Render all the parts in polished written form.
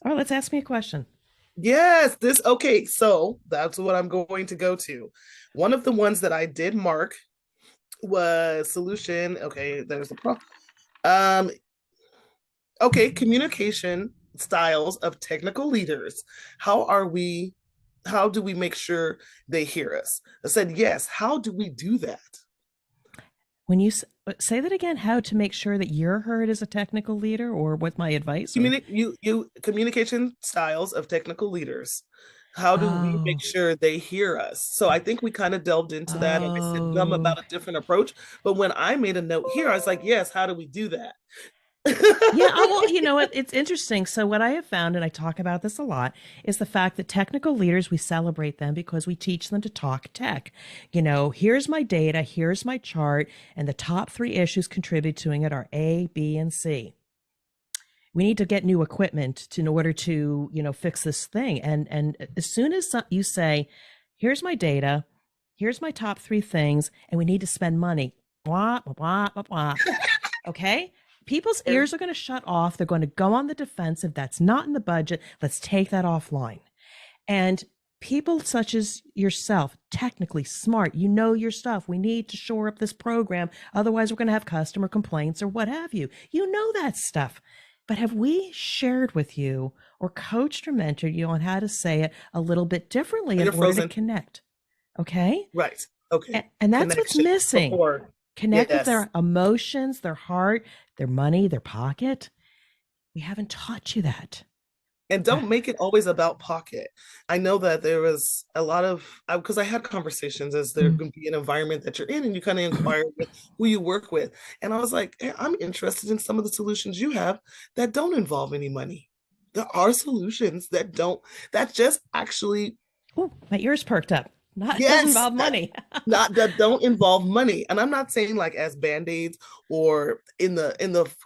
All right, let's ask me a question. Yes, okay, so that's what I'm going to go to. One of the ones that I did mark was solution. Okay, there's a pro. Um, okay, communication styles of technical leaders. How are we, how do we make sure they hear us? I said, yes, how do we do that? When you say that again, how to make sure that you're heard as a technical leader, or with my advice, or You communication styles of technical leaders. How do we make oh, sure they hear us? So I think we kind of delved into that, and I said some oh, about a different approach. But when I made a note here, I was like, yes, how do we do that? yeah. Well, you know what? It's interesting. So what I have found, and I talk about this a lot, is the fact that technical leaders, we celebrate them because we teach them to talk tech. Here's my data, here's my chart, and the top three issues contributing it are A, B, and C. We need to get new equipment in order to fix this thing. And as soon as you say, here's my data, here's my top three things, and we need to spend money, blah blah blah blah blah, okay, people's And ears are going to shut off. They're going to go on the defensive. That's not in the budget. Let's take that offline. And people such as yourself, technically smart, you know your stuff. We need to shore up this program. Otherwise, we're going to have customer complaints or what have you. You know that stuff. But have we shared with you or coached or mentored you on how to say it a little bit differently in you're order to frozen. connect? Okay. Right. Okay. And that's what's Connection missing. before. Connect with Yes. their emotions, their heart, their money, their pocket. We haven't taught you that. And don't make it always about pocket. I know that there was a lot of, because I had conversations as there Mm. can be an environment that you're in and you kind of inquire with who you work with. And I was like, hey, I'm interested in some of the solutions you have that don't involve any money. There are solutions that don't, that just actually, Oh, my ears perked up. Not, it doesn't yes, involve money. not that don't involve money. And I'm not saying like as band-aids or in the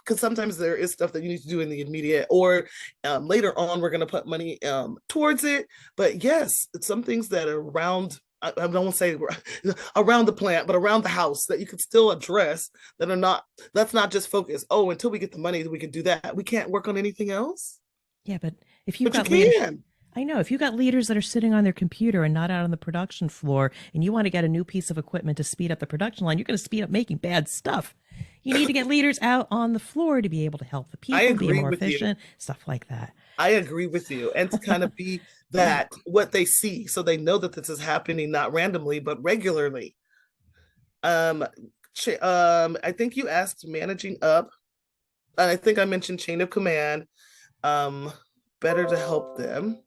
because sometimes there is stuff that you need to do in the immediate or later on we're going to put money towards it. But yes, it's some things that are around, I don't want to say around the plant, but around the house that you could still address that are not, that's not just focus. Oh, until we get the money, we can do that. We can't work on anything else, Yeah, but if you've but you got leaders, can. I know if you've got leaders that are sitting on their computer and not out on the production floor, and you want to get a new piece of equipment to speed up the production line, you're going to speed up making bad stuff. You need to get leaders out on the floor to be able to help the I people, be agree more with you. efficient, stuff like that. I agree with you. And to kind of be that what they see so they know that this is happening not randomly but regularly. Um I think you asked managing up and I think I mentioned chain of command, um better to help them.